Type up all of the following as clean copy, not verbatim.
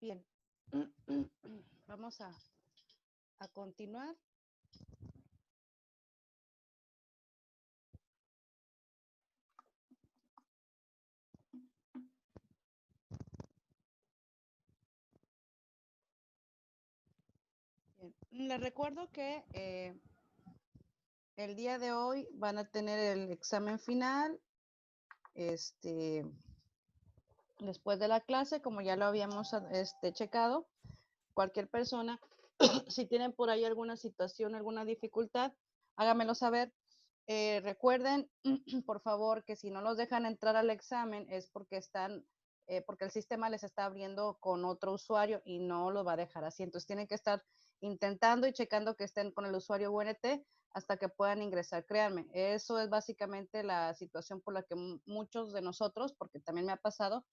Bien, vamos a continuar. Bien. Les recuerdo que el día de hoy van a tener el examen final, después de la clase, como ya lo habíamos checado. Cualquier persona, si tienen por ahí alguna situación, alguna dificultad, háganmelo saber. Recuerden, por favor, que si no los dejan entrar al examen es porque porque el sistema les está abriendo con otro usuario y no lo va a dejar así. Entonces tienen que estar intentando y checando que estén con el usuario UNT hasta que puedan ingresar. Créanme, eso es básicamente la situación por la que muchos de nosotros, porque también me ha pasado,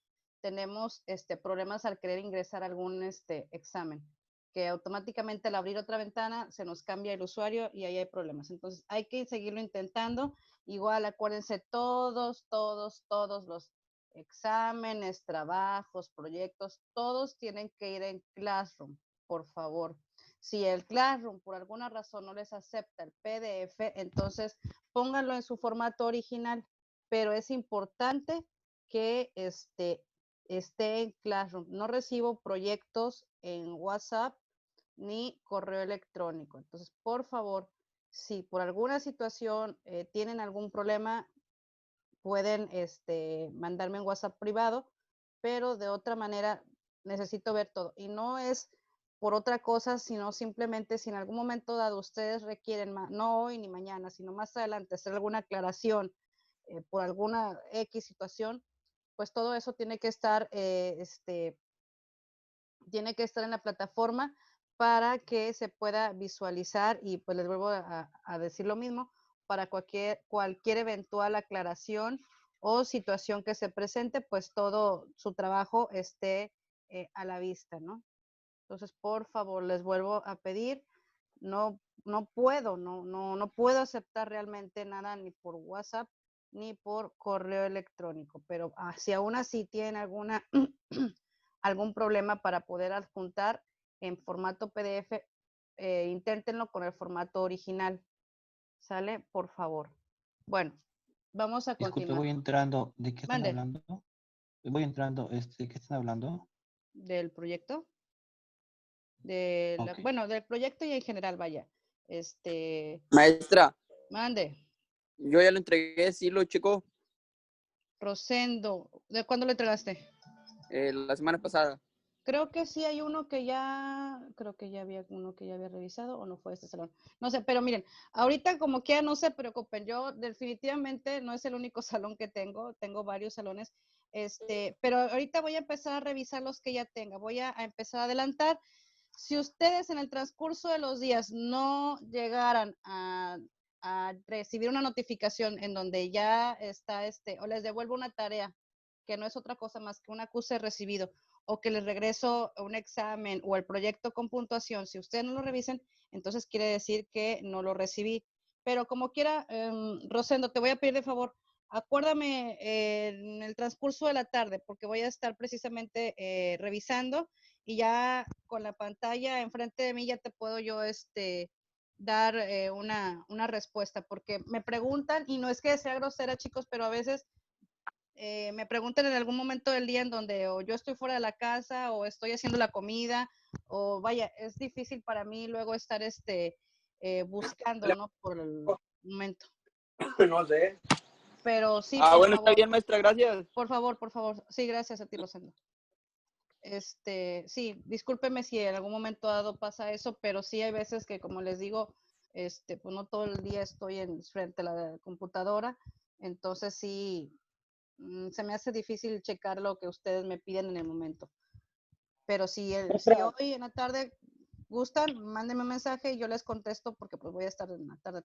tenemos problemas al querer ingresar a algún examen, que automáticamente al abrir otra ventana se nos cambia el usuario y ahí hay problemas. Entonces hay que seguirlo intentando. Igual acuérdense, todos los exámenes, trabajos, proyectos, todos tienen que ir en Classroom, por favor. Si el Classroom por alguna razón no les acepta el PDF, entonces pónganlo en su formato original, pero es importante que esté en Classroom. No recibo proyectos en WhatsApp ni correo electrónico. Entonces, por favor, si por alguna situación tienen algún problema, pueden mandarme un WhatsApp privado, pero de otra manera necesito ver todo. Y no es por otra cosa, sino simplemente si en algún momento dado ustedes requieren, no hoy ni mañana, sino más adelante, hacer alguna aclaración por alguna X situación, pues todo eso tiene que estar en la plataforma para que se pueda visualizar. Y pues les vuelvo a decir lo mismo, para cualquier eventual aclaración o situación que se presente, pues todo su trabajo esté a la vista, ¿no? Entonces, por favor, les vuelvo a pedir, no puedo aceptar realmente nada ni por WhatsApp ni por correo electrónico, pero si aún así tienen algún problema para poder adjuntar en formato PDF, inténtenlo con el formato original. ¿Sale? Por favor. Bueno, vamos a Disculpe, continuar. voy entrando. ¿De qué están Mande. hablando? Voy entrando. ¿Qué están hablando? ¿Del proyecto? Ok. Bueno, del proyecto y en general, vaya. Maestra, Mande. yo ya lo entregué, sí lo checó Rosendo, ¿de cuándo lo entregaste? la semana pasada. Creo que sí hay uno que creo que ya había uno que ya había revisado, o no fue este salón. No sé, pero miren, ahorita como que no se preocupen, yo definitivamente no es el único salón que tengo varios salones, pero ahorita voy a empezar a revisar los que ya tenga, voy a empezar a adelantar. Si ustedes en el transcurso de los días no llegaran a recibir una notificación en donde ya está o les devuelvo una tarea, que no es otra cosa más que un acuse recibido, o que les regreso un examen o el proyecto con puntuación, si ustedes no lo revisen, entonces quiere decir que no lo recibí. Pero como quiera, Rosendo, te voy a pedir de favor, acuérdame en el transcurso de la tarde, porque voy a estar precisamente revisando y ya con la pantalla enfrente de mí ya te puedo yo dar una respuesta, porque me preguntan, y no es que sea grosera, chicos, pero a veces me preguntan en algún momento del día en donde o yo estoy fuera de la casa o estoy haciendo la comida, o vaya, es difícil para mí luego estar buscando, ¿no? Por el momento. No sé. Pero sí, Ah, por bueno, favor. está bien, maestra, gracias. Por favor. Sí, gracias a ti, Rosendo. Sí, discúlpeme si en algún momento dado pasa eso, pero sí hay veces que, como les digo, pues no todo el día estoy frente a la computadora, entonces sí, se me hace difícil checar lo que ustedes me piden en el momento. Pero si hoy en la tarde gustan, mándenme un mensaje y yo les contesto, porque pues voy a estar en la tarde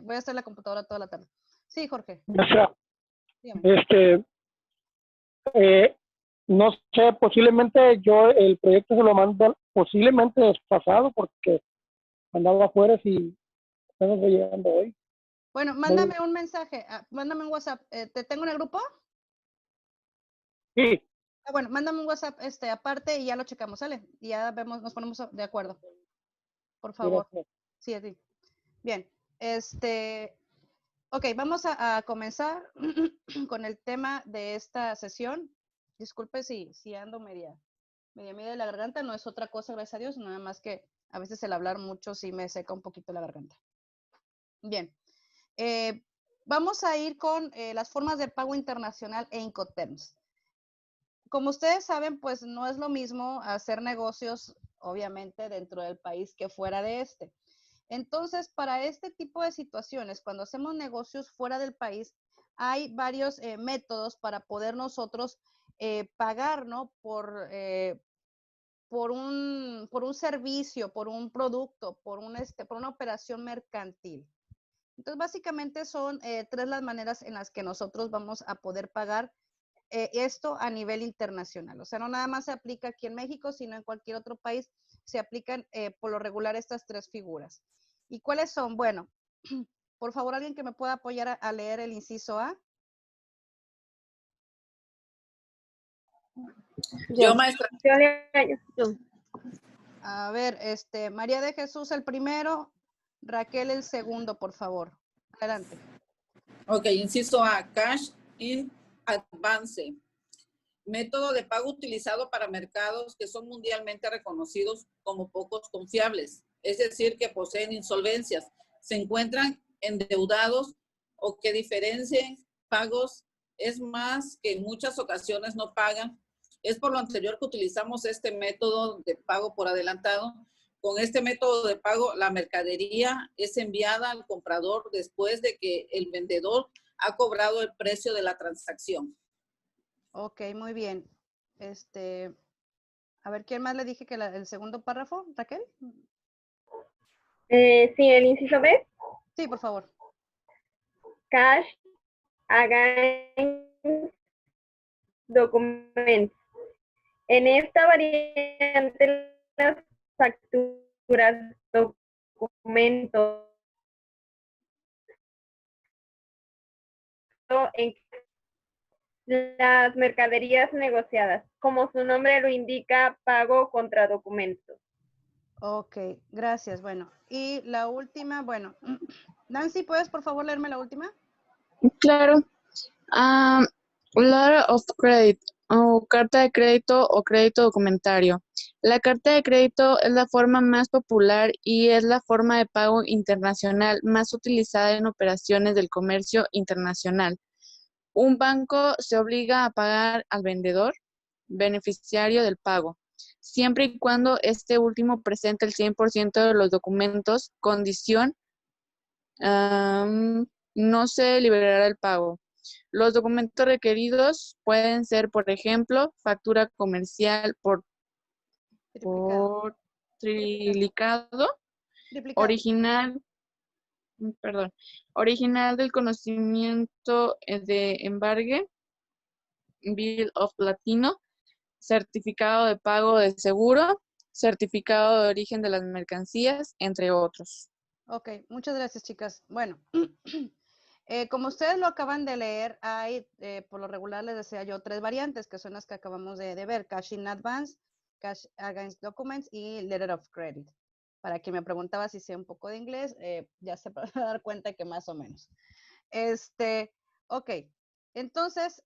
voy a estar en la computadora toda la tarde. Sí, Jorge. Maestra, Dígame. Eh, no sé, posiblemente yo el proyecto se lo mando posiblemente desfasado porque andaba afuera y apenas voy llegando hoy. Bueno, mándame un mensaje, mándame un WhatsApp. ¿Te tengo en el grupo? Sí, Bueno, mándame un WhatsApp aparte y ya lo checamos, ¿sale? Y ya vemos, nos ponemos de acuerdo. Por favor. gracias. Sí, así. Bien. Ok, vamos a comenzar con el tema de esta sesión. Disculpe si ando media de la garganta, no es otra cosa, gracias a Dios, nada más que a veces el hablar mucho sí me seca un poquito la garganta. Bien. Vamos a ir con las formas de pago internacional e Incoterms. Como ustedes saben, pues no es lo mismo hacer negocios, obviamente, dentro del país que fuera de este. Entonces, para este tipo de situaciones, cuando hacemos negocios fuera del país, hay varios métodos para poder nosotros pagar, ¿no? Por un servicio, por un producto, por una operación mercantil. Entonces, básicamente son tres las maneras en las que nosotros vamos a poder pagar esto a nivel internacional. O sea, no nada más se aplica aquí en México, sino en cualquier otro país se aplican por lo regular estas tres figuras. ¿Y cuáles son? Bueno, por favor, alguien que me pueda apoyar a leer el inciso A. Yo, maestra. Yo. A ver, María de Jesús el primero, Raquel el segundo, por favor. Adelante. Ok, inciso A, cash in advance. Método de pago utilizado para mercados que son mundialmente reconocidos como pocos confiables, es decir, que poseen insolvencias, se encuentran endeudados o que diferencien pagos, es más, que en muchas ocasiones no pagan. Es por lo anterior que utilizamos este método de pago por adelantado. Con este método de pago, la mercadería es enviada al comprador después de que el vendedor ha cobrado el precio de la transacción. Ok, muy bien. A ver, ¿quién más le dije que el segundo párrafo, Raquel? Sí, el inciso B, Sí, por favor. cash against documentos. En esta variante, las facturas, documentos, en las mercaderías negociadas, como su nombre lo indica, pago contra documentos. Ok, gracias. Bueno, y la última, bueno, Nancy, ¿puedes por favor leerme la última? Claro. Letter of credit o carta de crédito o crédito documentario. La carta de crédito es la forma más popular y es la forma de pago internacional más utilizada en operaciones del comercio internacional. Un banco se obliga a pagar al vendedor, beneficiario del pago, siempre y cuando este último presente el 100% de los documentos, condición, no se liberará el pago. Los documentos requeridos pueden ser, por ejemplo, factura comercial por triplicado, original del conocimiento de embargue, bill of latino, certificado de pago de seguro, certificado de origen de las mercancías, entre otros. Ok, muchas gracias, chicas. Bueno, como ustedes lo acaban de leer, hay, por lo regular les decía yo, tres variantes, que son las que acabamos de ver, cash in advance, cash against documents y letter of credit. Para quien me preguntaba si sé un poco de inglés, ya se va a dar cuenta que más o menos. Ok, entonces,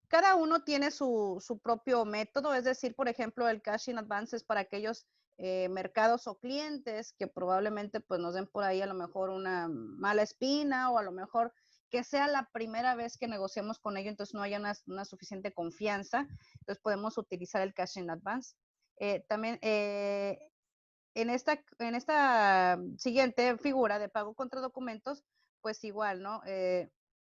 cada uno tiene su propio método, es decir, por ejemplo, el cash in advance es para aquellos mercados o clientes que probablemente pues nos den por ahí a lo mejor una mala espina o a lo mejor que sea la primera vez que negociamos con ellos, entonces no haya una suficiente confianza, entonces podemos utilizar el cash in advance. También en esta siguiente figura de pago contra documentos, pues igual, ¿no?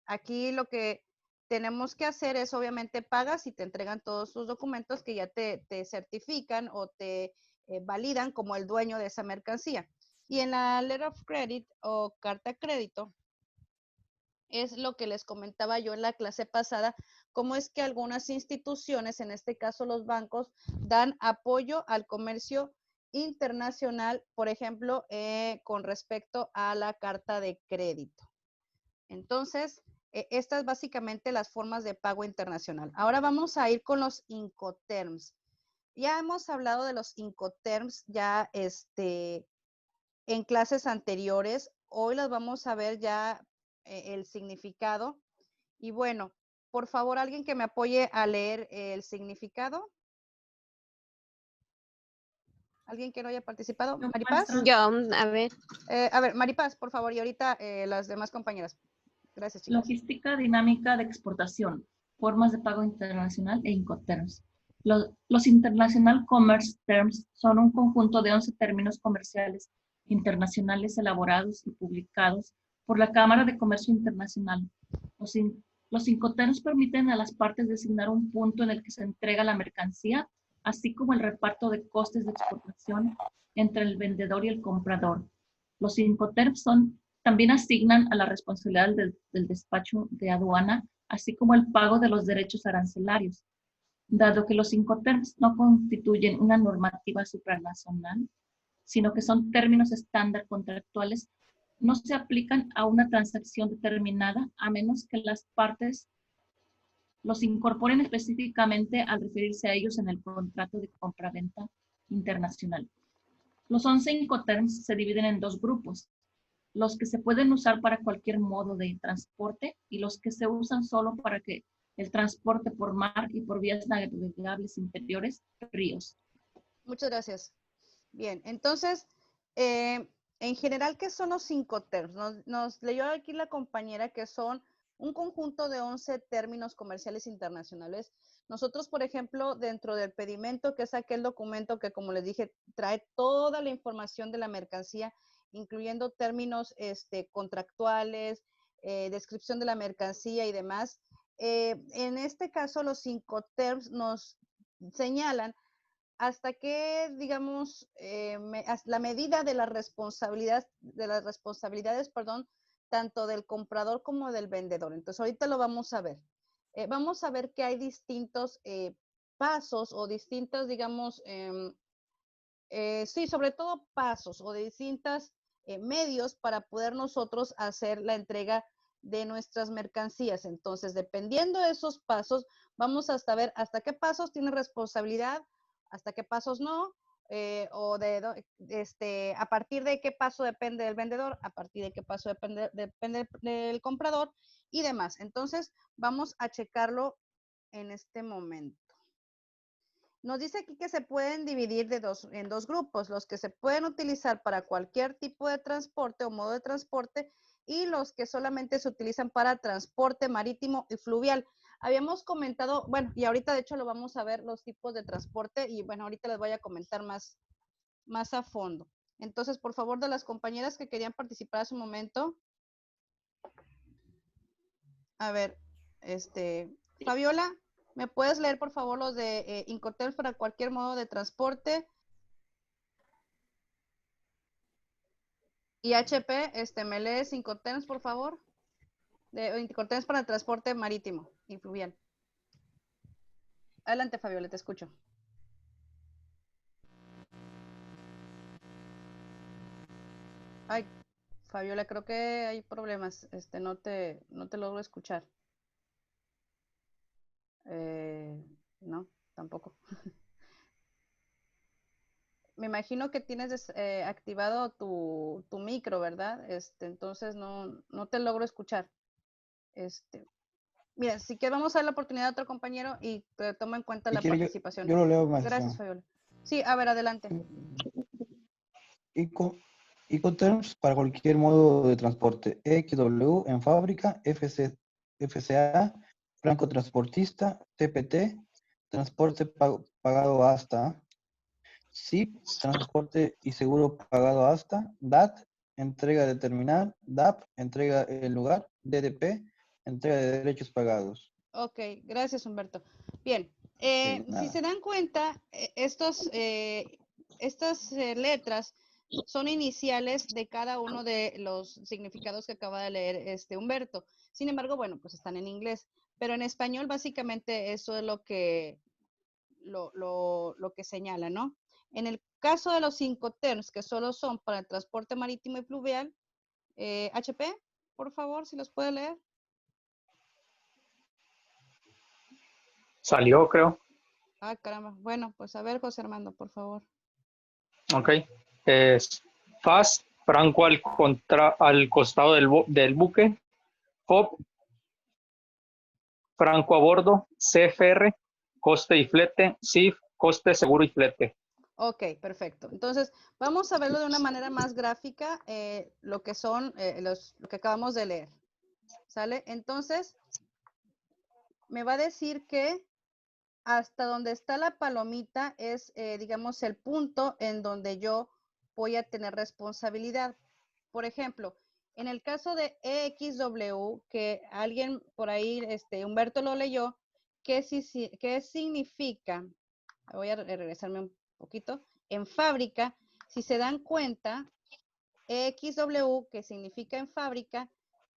Aquí lo que tenemos que hacer es obviamente pagas y te entregan todos tus documentos que ya te certifican o te validan como el dueño de esa mercancía. Y en la letter of credit o carta de crédito, es lo que les comentaba yo en la clase pasada, cómo es que algunas instituciones, en este caso los bancos, dan apoyo al comercio internacional, por ejemplo, con respecto a la carta de crédito. Entonces, estas básicamente las formas de pago internacional. Ahora vamos a ir con los Incoterms. Ya hemos hablado de los Incoterms ya en clases anteriores. Hoy las vamos a ver ya el significado. Y bueno, por favor, alguien que me apoye a leer el significado. ¿Alguien que no haya participado? Yo, ¿Maripaz? maestra. Yo, a ver. A ver, Maripaz, por favor, y ahorita las demás compañeras. Gracias, chicas. Logística dinámica de exportación, formas de pago internacional e Incoterms. Los International Commerce Terms son un conjunto de 11 términos comerciales internacionales elaborados y publicados por la Cámara de Comercio Internacional. Los Incoterms permiten a las partes designar un punto en el que se entrega la mercancía, así como el reparto de costes de exportación entre el vendedor y el comprador. Los Incoterms también asignan a la responsabilidad del despacho de aduana, así como el pago de los derechos arancelarios. Dado que los Incoterms no constituyen una normativa supranacional, sino que son términos estándar contractuales, no se aplican a una transacción determinada a menos que las partes los incorporen específicamente al referirse a ellos en el contrato de compraventa internacional. Los 11 Incoterms se dividen en dos grupos: los que se pueden usar para cualquier modo de transporte y los que se usan solo para que el transporte por mar y por vías navegables interiores, ríos. Muchas gracias. Bien, entonces, en general, ¿qué son los Incoterms? Nos leyó aquí la compañera que son un conjunto de 11 términos comerciales internacionales. Nosotros, por ejemplo, dentro del pedimento, que es aquel documento que, como les dije, trae toda la información de la mercancía, incluyendo términos contractuales, descripción de la mercancía y demás. En este caso, los Incoterms nos señalan hasta qué, digamos, la medida de las responsabilidades, perdón, tanto del comprador como del vendedor. Entonces, ahorita lo vamos a ver. Vamos a ver que hay distintos pasos o distintos, digamos, sí, sobre todo pasos o de distintos medios para poder nosotros hacer la entrega de nuestras mercancías. Entonces, dependiendo de esos pasos, vamos hasta ver hasta qué pasos tiene responsabilidad, hasta qué pasos no, o a partir de qué paso depende del vendedor, a partir de qué paso depende del comprador y demás. Entonces, vamos a checarlo en este momento. Nos dice aquí que se pueden dividir en dos grupos, los que se pueden utilizar para cualquier tipo de transporte o modo de transporte y los que solamente se utilizan para transporte marítimo y fluvial. Habíamos comentado, bueno, y ahorita de hecho lo vamos a ver los tipos de transporte y bueno, ahorita les voy a comentar más a fondo. Entonces, por favor, de las compañeras que querían participar hace un momento. A ver, Fabiola, ¿me puedes leer, por favor, los de Incoterms para cualquier modo de transporte? Y HP, ¿me lees Incoterms, por favor? De Incoterms para el transporte marítimo y fluvial. Adelante, Fabiola, te escucho. Ay, Fabiola, creo que hay problemas. No te logro escuchar. No, tampoco. Me imagino que tienes activado tu micro, ¿verdad? Entonces no te logro escuchar. Mira, si quieres vamos a dar la oportunidad a otro compañero y te toma en cuenta la participación. Yo lo leo, maestra. Gracias, Fabiola. Sí, a ver, adelante. Incoterms para cualquier modo de transporte. XW en fábrica, FCA, franco transportista, TPT, transporte pagado hasta, SIP, transporte y seguro pagado hasta, DAT, entrega de terminal, DAP, entrega en lugar, DDP, entrega de derechos pagados. Ok, gracias, Humberto. Bien, si se dan cuenta, estas letras son iniciales de cada uno de los significados que acaba de leer Humberto. Sin embargo, bueno, pues están en inglés. Pero en español, básicamente, eso es lo que señala, ¿no? En el caso de los Incoterms, que solo son para el transporte marítimo y fluvial, HP, por favor, si los puede leer. Salió, creo. Ah, caramba. Bueno, pues a ver, José Armando, por favor. Ok. Es FAS, franco al costado del buque. FOB, franco a bordo. CFR, coste y flete. CIF, coste, seguro y flete. Ok, perfecto. Entonces, vamos a verlo de una manera más gráfica, lo que son lo que acabamos de leer. ¿Sale? Entonces, me va a decir que hasta donde está la palomita es, digamos, el punto en donde yo voy a tener responsabilidad. Por ejemplo, en el caso de EXW, que alguien por ahí, Humberto lo leyó, ¿qué significa? Voy a regresarme un poquito. En fábrica, si se dan cuenta, EXW, que significa en fábrica,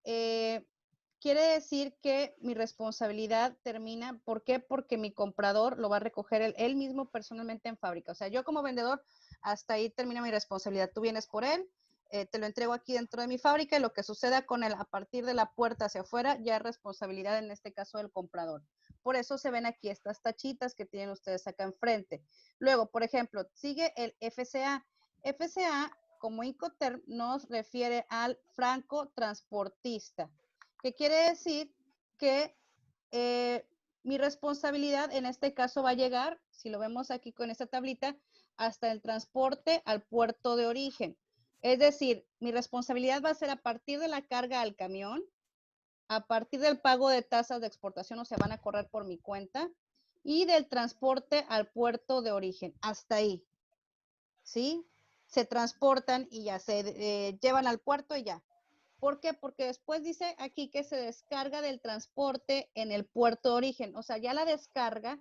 quiere decir que mi responsabilidad termina. ¿Por qué? Porque mi comprador lo va a recoger él mismo personalmente en fábrica. O sea, yo como vendedor, hasta ahí termina mi responsabilidad. Tú vienes por él, te lo entrego aquí dentro de mi fábrica y lo que suceda con él a partir de la puerta hacia afuera ya es responsabilidad, en este caso, del comprador. Por eso se ven aquí estas tachitas que tienen ustedes acá enfrente. Luego, por ejemplo, sigue el FCA. FCA, como Incoterm, nos refiere al franco transportista, que quiere decir que mi responsabilidad en este caso va a llegar, si lo vemos aquí con esta tablita, hasta el transporte al puerto de origen. Es decir, mi responsabilidad va a ser a partir de la carga al camión, a partir del pago de tasas de exportación, o sea, van a correr por mi cuenta, y del transporte al puerto de origen, hasta ahí. ¿Sí? Se transportan y ya se llevan al puerto y ya. ¿Por qué? Porque después dice aquí que se descarga del transporte en el puerto de origen. O sea, ya la descarga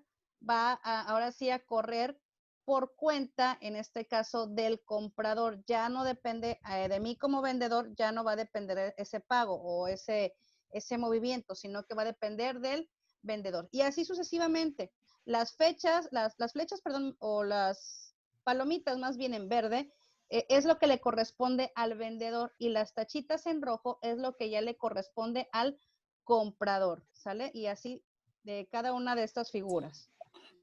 va ahora sí a correr por cuenta, en este caso, del comprador. Ya no depende de mí como vendedor, ya no va a depender ese pago o ese movimiento, sino que va a depender del vendedor. Y así sucesivamente. Las flechas, perdón, o las palomitas más bien en verde, es lo que le corresponde al vendedor, y las tachitas en rojo es lo que ya le corresponde al comprador, ¿sale? Y así de cada una de estas figuras.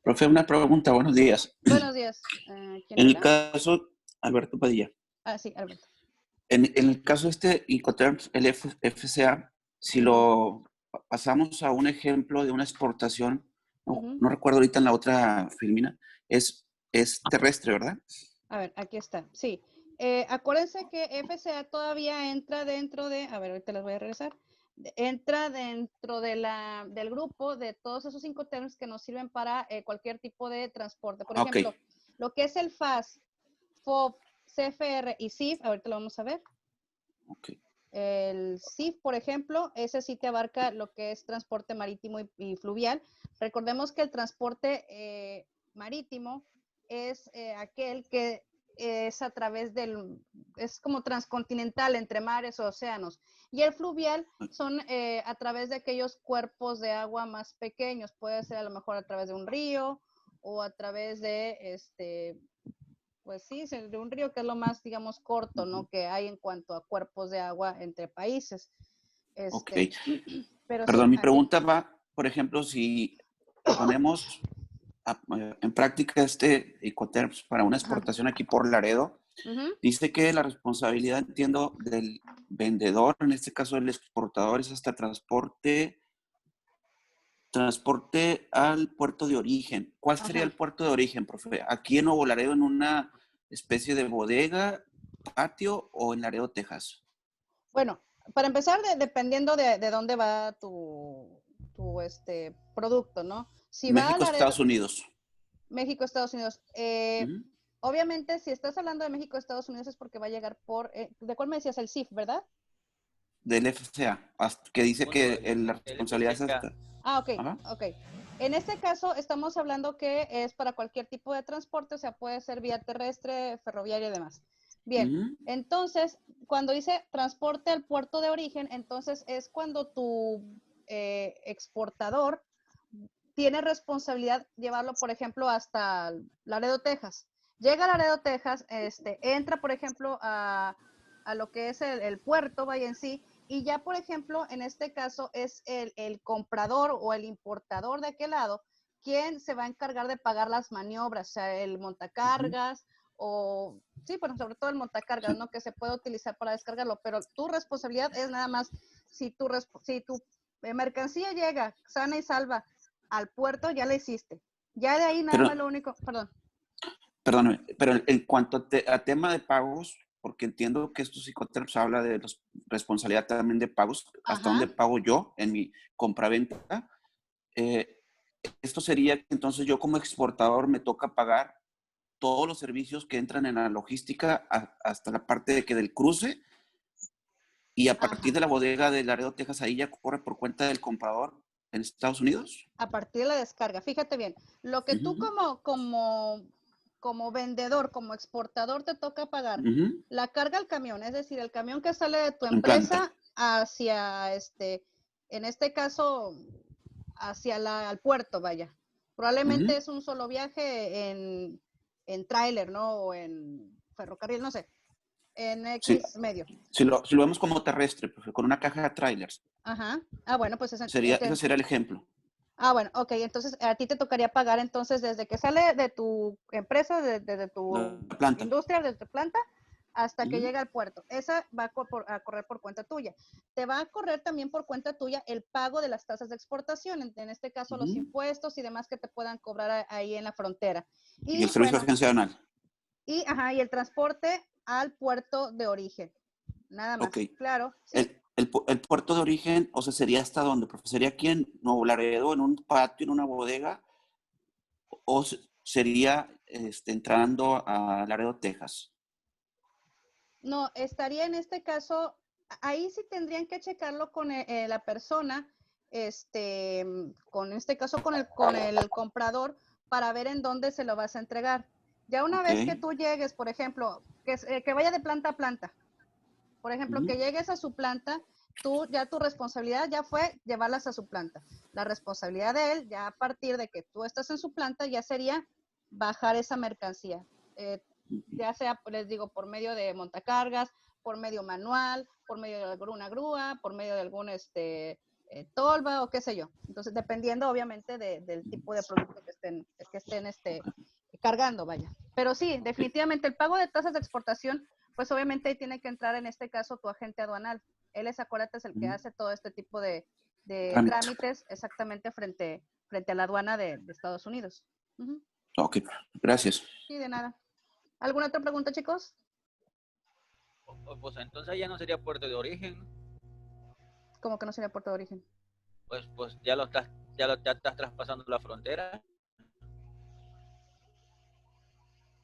Profe, una pregunta, buenos días. Buenos días. ¿Quién En el habla? caso, Alberto Padilla. Ah, sí, Alberto. En el caso Incoterms, el FCA, si lo pasamos a un ejemplo de una exportación, no recuerdo ahorita en la otra filmina, es terrestre, ¿verdad? A ver, aquí está, sí. Acuérdense que FCA todavía entra dentro de, a ver, ahorita les voy a regresar, entra dentro de del grupo de todos esos Incoterms que nos sirven para cualquier tipo de transporte. Por ejemplo, lo que es el FAS, FOB, CFR y CIF, ahorita lo vamos a ver. El CIF, por ejemplo, ese sí te abarca lo que es transporte marítimo y fluvial. Recordemos que el transporte marítimo es aquel que es a través es como transcontinental entre mares o océanos. Y el fluvial son a través de aquellos cuerpos de agua más pequeños. Puede ser a lo mejor a través de un río o a través de pues sí, de un río, que es lo más, digamos, corto, ¿no? Que hay en cuanto a cuerpos de agua entre países. Pero perdón, sí, mi pregunta va, por ejemplo, si ponemos en práctica Incoterms para una exportación aquí por Laredo, dice que la responsabilidad, entiendo, del vendedor, en este caso del exportador, es hasta transporte al puerto de origen. ¿Cuál sería el puerto de origen, profe? ¿Aquí en Nuevo Laredo, en una especie de bodega, patio, o en Laredo, Texas? Bueno, para empezar, dependiendo de dónde va tu producto, ¿no? Si México, va a Laredo, Estados Unidos. México, Estados Unidos. Obviamente, si estás hablando de México, Estados Unidos, es porque va a llegar por, ¿de cuál me decías? El CIF, ¿verdad? Del FCA, que dice que la responsabilidad es hasta... Ah, ok, ok. En este caso, estamos hablando que es para cualquier tipo de transporte, o sea, puede ser vía terrestre, ferroviaria y demás. Bien, entonces, cuando dice transporte al puerto de origen, entonces es cuando tu exportador tiene responsabilidad llevarlo, por ejemplo, hasta Laredo, Texas. Llega a Laredo, Texas, entra, por ejemplo, a lo que es el puerto, vaya en sí, y ya, por ejemplo, en este caso es el comprador o el importador de aquel lado quien se va a encargar de pagar las maniobras, o sea, el montacargas o, sí, bueno, sobre todo el montacargas, ¿no? Que se puede utilizar para descargarlo, pero tu responsabilidad es nada más si tu mercancía llega sana y salva al puerto, ya la hiciste. Ya de ahí nada más lo único, Perdóname, pero en cuanto a tema de pagos, porque entiendo que estos Incoterms habla de responsabilidad también de pagos, hasta dónde pago yo en mi compraventa. Esto sería que entonces yo como exportador me toca pagar todos los servicios que entran en la logística hasta la parte de que del cruce, y a partir de la bodega de Laredo, Texas, ahí ya corre por cuenta del comprador en Estados Unidos. A partir de la descarga. Fíjate bien, lo que tú como vendedor, como exportador te toca pagar, la carga al camión, es decir, el camión que sale de tu empresa hacia en este caso, hacia al puerto, vaya. Probablemente es un solo viaje en tráiler, ¿no? O en ferrocarril, no sé. En X medio. Si lo vemos como terrestre, con una caja de trailers. Ajá. Ah, bueno, pues ese sería el ejemplo. Ah, bueno, ok. Entonces, a ti te tocaría pagar entonces desde que sale de tu empresa, desde tu industria, desde tu planta, hasta que llega al puerto. Esa va a correr por cuenta tuya. Te va a correr también por cuenta tuya el pago de las tasas de exportación, en este caso los impuestos y demás que te puedan cobrar ahí en la frontera. Y el servicio agencial. Y el transporte al puerto de origen. Nada más. Okay. Claro. ¿Sí? El puerto de origen, o sea, ¿sería hasta dónde? Profe? ¿Sería aquí en Nuevo Laredo, en un patio, en una bodega? ¿O sería entrando a Laredo, Texas? No, estaría en este caso, ahí sí tendrían que checarlo con la persona, con este caso con el comprador, para ver en dónde se lo vas a entregar. Ya una vez que tú llegues, por ejemplo, que vaya de planta a planta, por ejemplo, que llegues a su planta, tu responsabilidad ya fue llevarlas a su planta. La responsabilidad de él, ya a partir de que tú estás en su planta, ya sería bajar esa mercancía. Ya sea, les digo, por medio de montacargas, por medio manual, por medio de alguna grúa, por medio de algún tolva o qué sé yo. Entonces, dependiendo obviamente del tipo de producto que estén cargando, vaya. Pero sí, definitivamente el pago de tasas de exportación, pues obviamente ahí tiene que entrar en este caso tu agente aduanal. Él acuérdate, es el que hace todo este tipo de trámites exactamente frente a la aduana de Estados Unidos. Ok, gracias. Sí, de nada. ¿Alguna otra pregunta, chicos? Pues entonces ya no sería puerto de origen. ¿Cómo que no sería puerto de origen? Pues ya estás traspasando la frontera.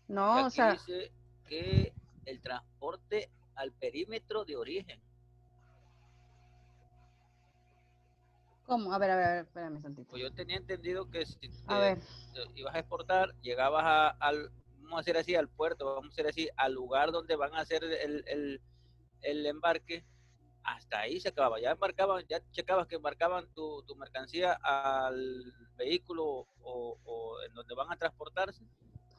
No, o sea, dice que el transporte al perímetro de origen. ¿Cómo? A ver, espérame tantito. Pues yo tenía entendido que si ibas a exportar, llegabas vamos a decir así, al puerto, vamos a decir así, al lugar donde van a hacer el embarque, hasta ahí se acababa. Ya checabas que embarcaban tu mercancía al vehículo o en donde van a transportarse.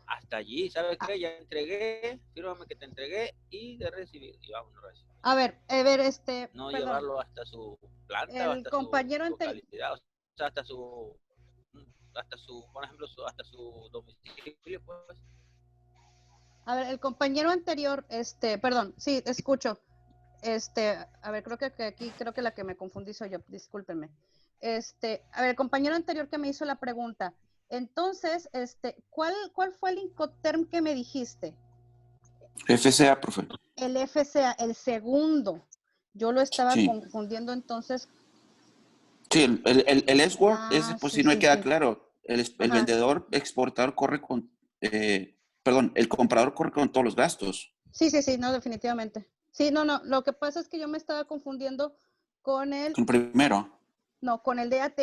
Hasta allí, ¿sabes qué? Ya entregué, fírmame que te entregué y de recibir. Y vámonos a recibir. A ver, no perdón. Llevarlo hasta su planta, el hasta compañero su localidad, o sea, hasta su, por ejemplo, hasta su domicilio, pues. A ver, el compañero anterior, perdón, sí, escucho. A ver, creo que aquí, creo que la que me confundí soy yo, discúlpenme. A ver, el compañero anterior que me hizo la pregunta, entonces, ¿cuál fue el Incoterm que me dijiste? FCA, profe. El FCA, el segundo. Yo lo estaba confundiendo entonces. Sí, el S-Word, ese pues sí no me queda claro. El vendedor exportador corre con, el comprador corre con todos los gastos. Sí, no, definitivamente. Sí, no, lo que pasa es que yo me estaba confundiendo con el... ¿Con primero? No, con el DAT.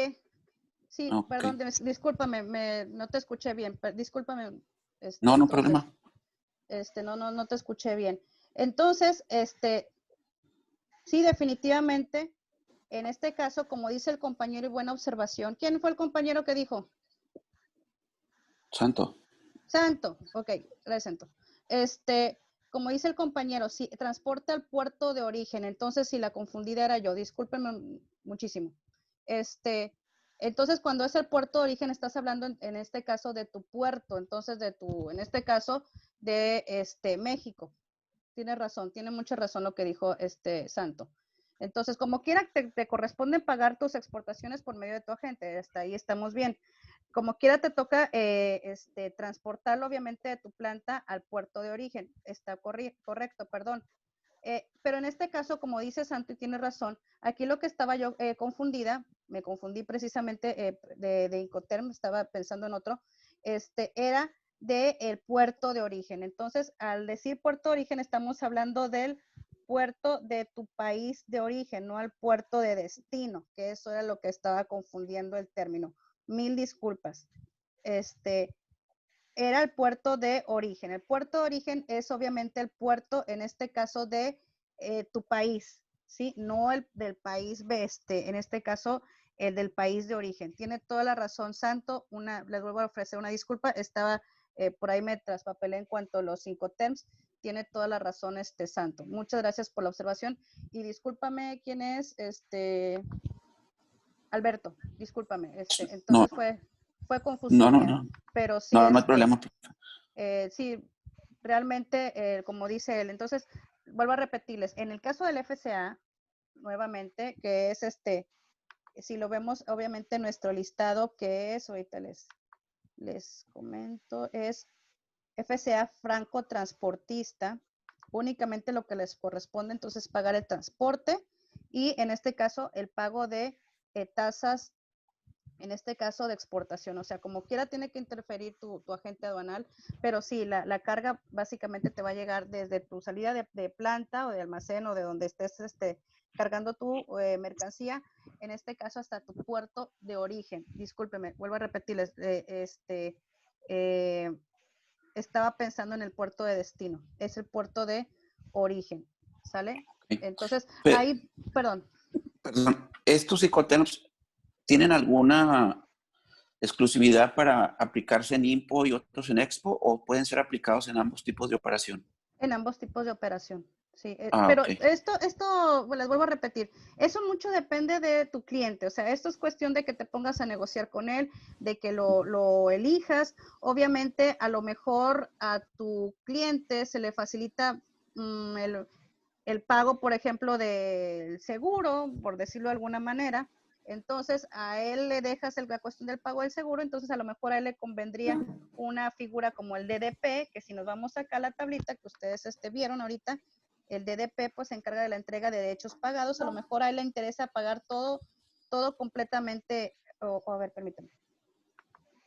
Sí, perdón, discúlpame, no te escuché bien, discúlpame. No problema. No te escuché bien. Entonces, sí, definitivamente, en este caso, como dice el compañero y buena observación, ¿quién fue el compañero que dijo? Santo. Santo, ok, gracias, Santo. Como dice el compañero, sí, transporte al puerto de origen, entonces si la confundida era yo, discúlpenme muchísimo. Entonces cuando es el puerto de origen, estás hablando en este caso de tu puerto, entonces en este caso de México. Tiene razón, tiene mucha razón lo que dijo Santo. Entonces, como quiera, te corresponde pagar tus exportaciones por medio de tu agente, hasta ahí estamos bien. Como quiera te toca transportarlo obviamente de tu planta al puerto de origen. Está correcto, perdón. Pero en este caso, como dice Santo y tiene razón, aquí lo que estaba yo confundida, me confundí precisamente de Incoterm, estaba pensando en otro, era del puerto de origen. Entonces, al decir puerto de origen, estamos hablando del puerto de tu país de origen, no al puerto de destino, que eso era lo que estaba confundiendo el término. Mil disculpas. Era el puerto de origen. El puerto de origen es obviamente el puerto, en este caso, de tu país, ¿sí? No el del país, en este caso, el del país de origen. Tiene toda la razón, Santo. Les vuelvo a ofrecer una disculpa. Estaba, por ahí me traspapelé en cuanto a los Incoterms. Tiene toda la razón, Santo. Muchas gracias por la observación. Y discúlpame, ¿quién es? Alberto, discúlpame. Entonces No, fue confusión mía. no. Pero sí, No hay problema. sí, realmente, como dice él, entonces, vuelvo a repetirles, en el caso del FCA, nuevamente, que es si lo vemos, obviamente, nuestro listado, que es, ahorita les comento, es FCA franco transportista, únicamente lo que les corresponde, entonces, pagar el transporte y, en este caso, el pago de tasas, en este caso de exportación, o sea, como quiera tiene que interferir tu agente aduanal, pero sí, la carga básicamente te va a llegar desde tu salida de planta o de almacén o de donde estés cargando tu mercancía, en este caso hasta tu puerto de origen. Discúlpeme, vuelvo a repetirles, estaba pensando en el puerto de destino, es el puerto de origen, ¿sale? Entonces, ahí, perdón. Perdón, ¿estos Incoterms tienen alguna exclusividad para aplicarse en IMPO y otros en Expo o pueden ser aplicados en ambos tipos de operación? En ambos tipos de operación, sí. Pero Okay. esto, les vuelvo a repetir, eso mucho depende de tu cliente, o sea, esto es cuestión de que te pongas a negociar con él, de que lo elijas. Obviamente, a lo mejor a tu cliente se le facilita el pago, por ejemplo, del seguro, por decirlo de alguna manera. Entonces, a él le dejas la cuestión del pago del seguro, entonces a lo mejor a él le convendría una figura como el DDP, que si nos vamos acá a la tablita que ustedes vieron ahorita, el DDP pues se encarga de la entrega de derechos pagados, a lo mejor a él le interesa pagar todo completamente, a ver, permítame.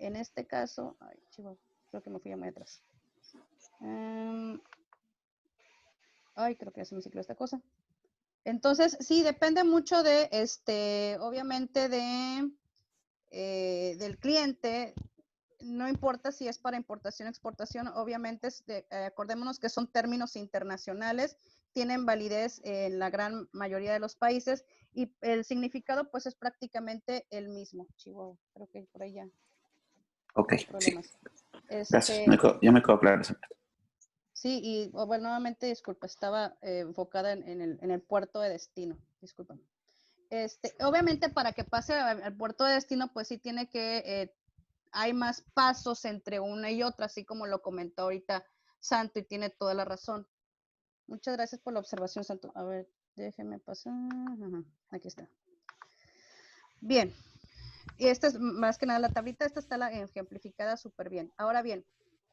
En este caso, ay, chivo, creo que me fui a muy atrás. Ay, creo que ya se me cicló esta cosa. Entonces, sí, depende mucho de, obviamente, del cliente. No importa si es para importación o exportación, obviamente, acordémonos que son términos internacionales, tienen validez en la gran mayoría de los países y el significado, pues, es prácticamente el mismo. Chihuahua, creo que por ahí ya. Ok, sí. Gracias, Ya me quedó claro esa parte. Sí, y bueno, nuevamente, disculpa, estaba enfocada en el puerto de destino, discúlpame. Obviamente para que pase al puerto de destino, pues sí tiene que, hay más pasos entre una y otra, así como lo comentó ahorita Santo y tiene toda la razón. Muchas gracias por la observación, Santo. A ver, déjeme pasar. Ajá, aquí está. Bien. Y esta es más que nada la tablita, esta está ejemplificada súper bien. Ahora bien,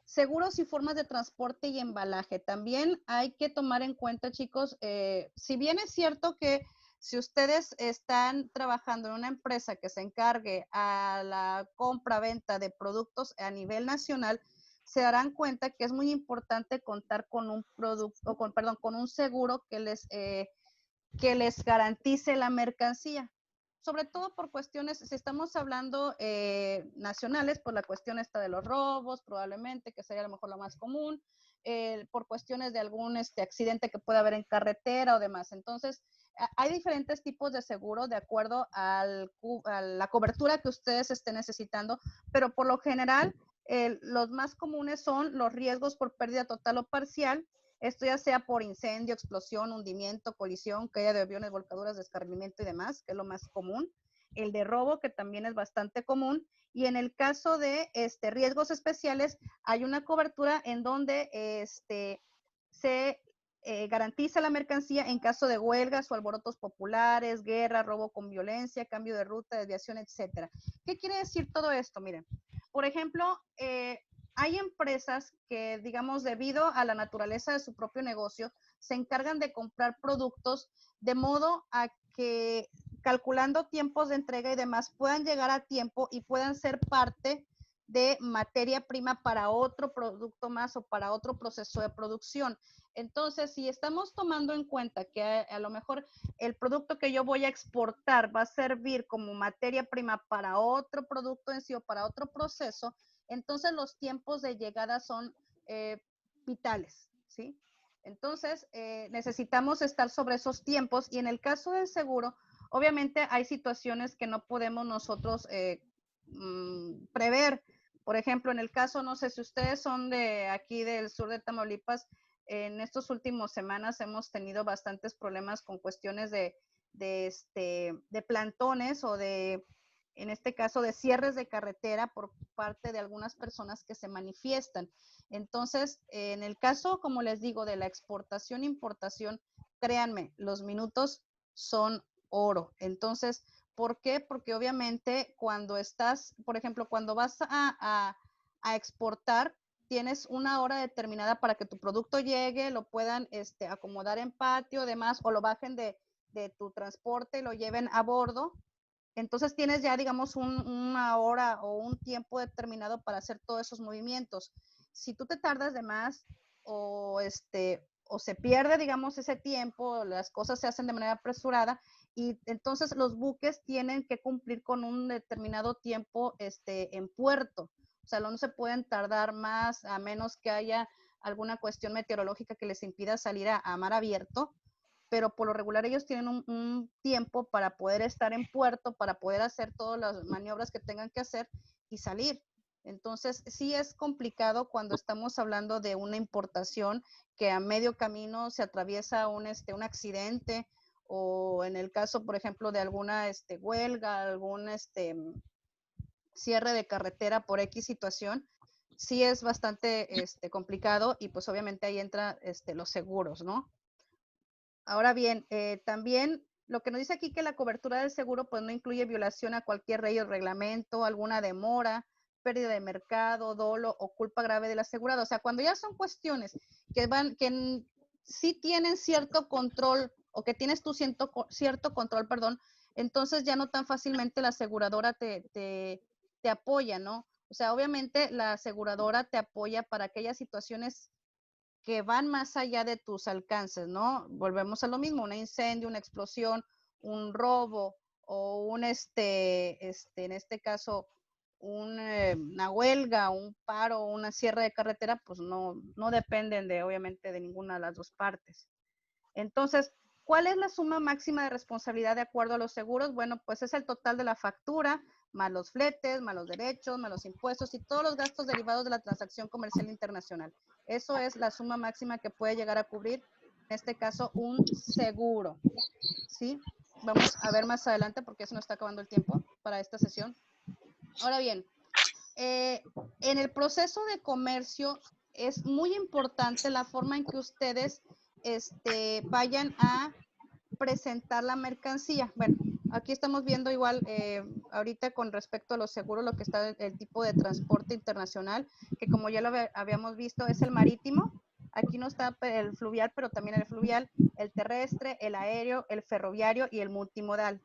seguros y formas de transporte y embalaje. También hay que tomar en cuenta, chicos, si bien es cierto que si ustedes están trabajando en una empresa que se encargue a la compra-venta de productos a nivel nacional, se darán cuenta que es muy importante contar con un producto, con un seguro que les garantice la mercancía. Sobre todo por cuestiones, si estamos hablando nacionales, pues la cuestión está de los robos, probablemente, que sería a lo mejor la más común. por cuestiones de algún accidente que pueda haber en carretera o demás. Entonces, hay diferentes tipos de seguro de acuerdo a la cobertura que ustedes estén necesitando, pero por lo general, los más comunes son los riesgos por pérdida total o parcial. Esto ya sea por incendio, explosión, hundimiento, colisión, caída de aviones, volcaduras, descarrilamiento y demás, que es lo más común. El de robo, que también es bastante común. Y en el caso de riesgos especiales, hay una cobertura en donde se garantiza la mercancía en caso de huelgas o alborotos populares, guerra, robo con violencia, cambio de ruta, desviación, etcétera. ¿Qué quiere decir todo esto? Miren, por ejemplo, hay empresas que, digamos, debido a la naturaleza de su propio negocio, se encargan de comprar productos de modo a que, calculando tiempos de entrega y demás, puedan llegar a tiempo y puedan ser parte de materia prima para otro producto más o para otro proceso de producción. Entonces, si estamos tomando en cuenta que a lo mejor el producto que yo voy a exportar va a servir como materia prima para otro producto en sí o para otro proceso, entonces los tiempos de llegada son vitales, ¿sí? Entonces, necesitamos estar sobre esos tiempos y en el caso del seguro, obviamente hay situaciones que no podemos nosotros prever. Por ejemplo, en el caso, no sé si ustedes son de aquí del sur de Tamaulipas, en estos últimos semanas hemos tenido bastantes problemas con cuestiones de plantones o de, en este caso, de cierres de carretera por parte de algunas personas que se manifiestan. Entonces, en el caso, como les digo, de la exportación e importación, créanme, los minutos son oro. Entonces, ¿por qué? Porque obviamente cuando estás, por ejemplo, cuando vas a exportar, tienes una hora determinada para que tu producto llegue, lo puedan acomodar en patio, demás, o lo bajen de tu transporte y lo lleven a bordo. Entonces tienes ya, digamos, una hora o un tiempo determinado para hacer todos esos movimientos. Si tú te tardas de más o se pierde, digamos, ese tiempo, las cosas se hacen de manera apresurada y entonces los buques tienen que cumplir con un determinado tiempo en puerto. O sea, no se pueden tardar más a menos que haya alguna cuestión meteorológica que les impida salir a mar abierto, pero por lo regular ellos tienen un tiempo para poder estar en puerto, para poder hacer todas las maniobras que tengan que hacer y salir. Entonces, sí es complicado cuando estamos hablando de una importación que a medio camino se atraviesa un accidente o en el caso, por ejemplo, de alguna huelga, algún cierre de carretera por X situación, sí es bastante complicado y pues obviamente ahí entra los seguros, ¿no? Ahora bien, también lo que nos dice aquí que la cobertura del seguro pues no incluye violación a cualquier ley o reglamento, alguna demora, pérdida de mercado, dolo o culpa grave del asegurado. O sea, cuando ya son cuestiones que sí tienen cierto control o que tienes tú cierto control, perdón, entonces ya no tan fácilmente la aseguradora te apoya, ¿no? O sea, obviamente la aseguradora te apoya para aquellas situaciones que van más allá de tus alcances, ¿no? Volvemos a lo mismo, un incendio, una explosión, un robo o un en este caso, una huelga, un paro, una cierre de carretera, pues no dependen obviamente de ninguna de las dos partes. Entonces, ¿cuál es la suma máxima de responsabilidad de acuerdo a los seguros? Bueno, pues es el total de la factura, más los fletes, más los derechos, más los impuestos y todos los gastos derivados de la transacción comercial internacional. Eso es la suma máxima que puede llegar a cubrir, en este caso, un seguro. ¿Sí? Vamos a ver más adelante porque eso nos está acabando el tiempo para esta sesión. Ahora bien, en el proceso de comercio es muy importante la forma en que ustedes vayan a presentar la mercancía. Bueno, aquí estamos viendo igual ahorita con respecto a los seguros lo que está el tipo de transporte internacional, que como ya lo habíamos visto es el marítimo. Aquí no está el fluvial, pero también el fluvial, el terrestre, el aéreo, el ferroviario y el multimodal.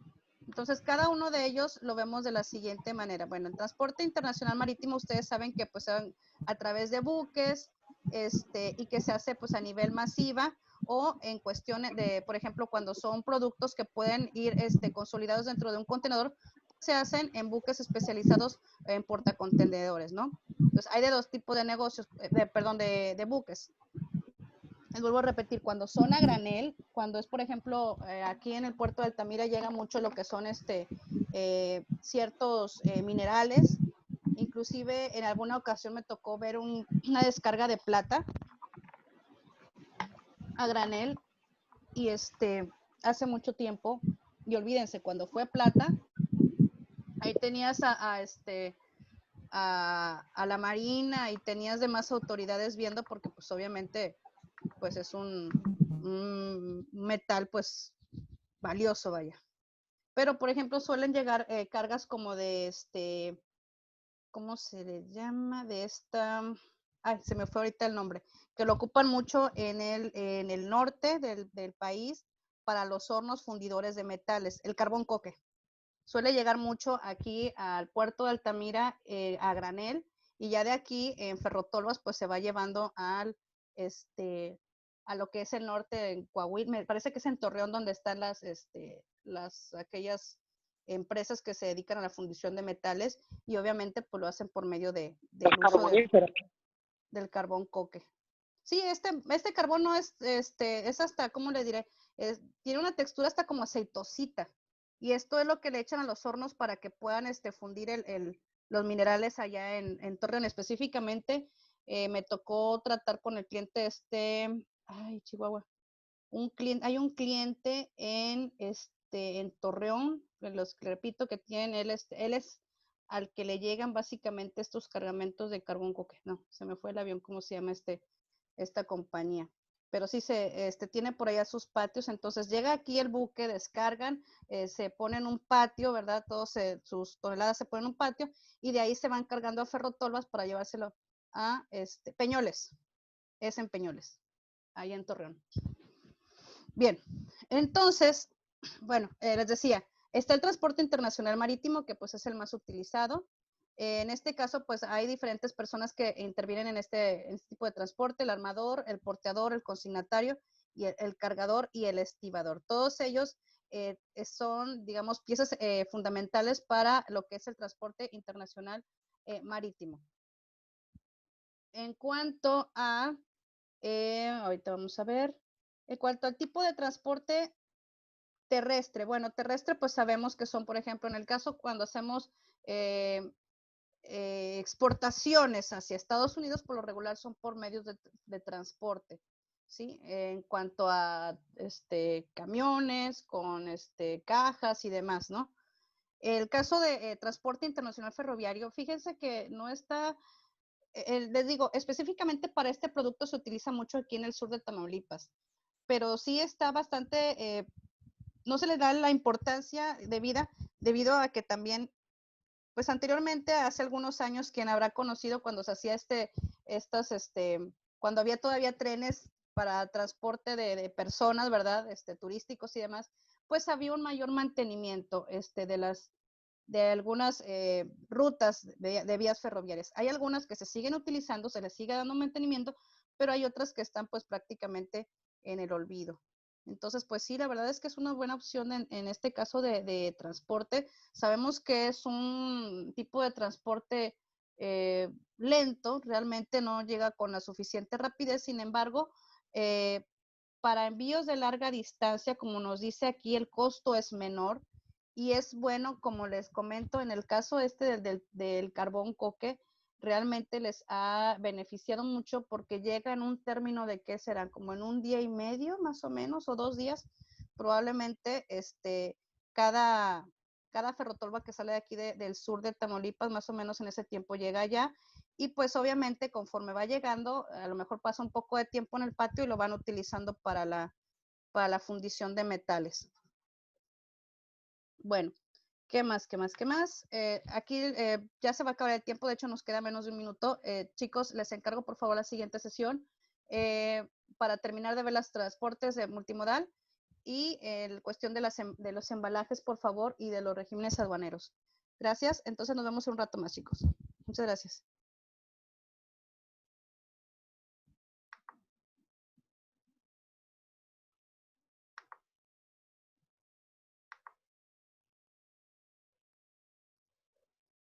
Entonces, cada uno de ellos lo vemos de la siguiente manera. Bueno, el transporte internacional marítimo, ustedes saben que pues a través de buques y que se hace pues a nivel masiva o en cuestiones de, por ejemplo, cuando son productos que pueden ir consolidados dentro de un contenedor, se hacen en buques especializados en portacontenedores, ¿no? Entonces, hay de dos tipos de negocios, de buques. Les vuelvo a repetir, cuando son a granel, cuando es, por ejemplo, aquí en el puerto de Altamira llega mucho lo que son ciertos minerales. Inclusive en alguna ocasión me tocó ver una descarga de plata a granel y hace mucho tiempo, y olvídense, cuando fue plata, ahí tenías a la Marina y tenías demás autoridades viendo porque pues obviamente pues es un metal pues valioso, vaya. Pero por ejemplo suelen llegar cargas como de ¿cómo se le llama? De esta, ay, se me fue ahorita el nombre, que lo ocupan mucho en el norte del país para los hornos fundidores de metales, el carbón coque. Suele llegar mucho aquí al puerto de Altamira a granel, y ya de aquí en Ferrotolvas pues se va llevando a lo que es el norte en Coahuila. Me parece que es en Torreón donde están aquellas empresas que se dedican a la fundición de metales, y obviamente pues lo hacen por medio del uso del carbón coque. Sí, este carbón no es hasta, ¿cómo le diré? Tiene una textura hasta como aceitosita, y esto es lo que le echan a los hornos para que puedan fundir los minerales allá en Torreón. Específicamente me tocó tratar con el cliente ay, Chihuahua, hay un cliente en Torreón, repito, que tienen, él es al que le llegan básicamente estos cargamentos de carbón coque. No, se me fue el avión, ¿cómo se llama esta compañía? Pero sí tiene por allá sus patios. Entonces llega aquí el buque, descargan, se ponen un patio, ¿verdad? Sus toneladas se ponen en un patio, y de ahí se van cargando a Ferrotolvas para llevárselo a Peñoles. Es en Peñoles, ahí en Torreón. Bien, entonces, bueno, les decía, está el transporte internacional marítimo, que pues es el más utilizado. En este caso, pues hay diferentes personas que intervienen en este tipo de transporte: el armador, el porteador, el consignatario, y el cargador y el estibador. Todos ellos son, digamos, piezas fundamentales para lo que es el transporte internacional marítimo. En cuanto a, ahorita vamos a ver, en cuanto al tipo de transporte terrestre, bueno, terrestre pues sabemos que son, por ejemplo, en el caso cuando hacemos exportaciones hacia Estados Unidos, por lo regular son por medios de transporte, ¿sí? En cuanto a camiones, con cajas y demás, ¿no? El caso de transporte internacional ferroviario, fíjense que no está, les digo, específicamente para este producto se utiliza mucho aquí en el sur de Tamaulipas, pero sí está bastante, no se le da la importancia debida, debido a que también, pues anteriormente, hace algunos años, quien habrá conocido cuando se hacía cuando había todavía trenes para transporte de personas, ¿verdad? Turísticos y demás, pues había un mayor mantenimiento de algunas rutas de vías ferroviarias. Hay algunas que se siguen utilizando, se les sigue dando mantenimiento, pero hay otras que están pues prácticamente en el olvido. Entonces, pues sí, la verdad es que es una buena opción en este caso de transporte. Sabemos que es un tipo de transporte lento, realmente no llega con la suficiente rapidez. Sin embargo, para envíos de larga distancia, como nos dice aquí, el costo es menor, y es bueno, como les comento, en el caso del carbón coque, realmente les ha beneficiado mucho porque llega en un término de ¿qué serán? Como en un día y medio más o menos, o 2 días, probablemente cada ferrotolva que sale de aquí del sur de Tamaulipas, más o menos en ese tiempo llega allá, y pues obviamente conforme va llegando, a lo mejor pasa un poco de tiempo en el patio y lo van utilizando para la fundición de metales. Bueno, ¿qué más? Aquí ya se va a acabar el tiempo, de hecho nos queda menos de un minuto. Chicos, les encargo por favor la siguiente sesión para terminar de ver los transportes de multimodal y cuestión de los embalajes, por favor, y de los regímenes aduaneros. Gracias, entonces nos vemos en un rato más, chicos. Muchas gracias.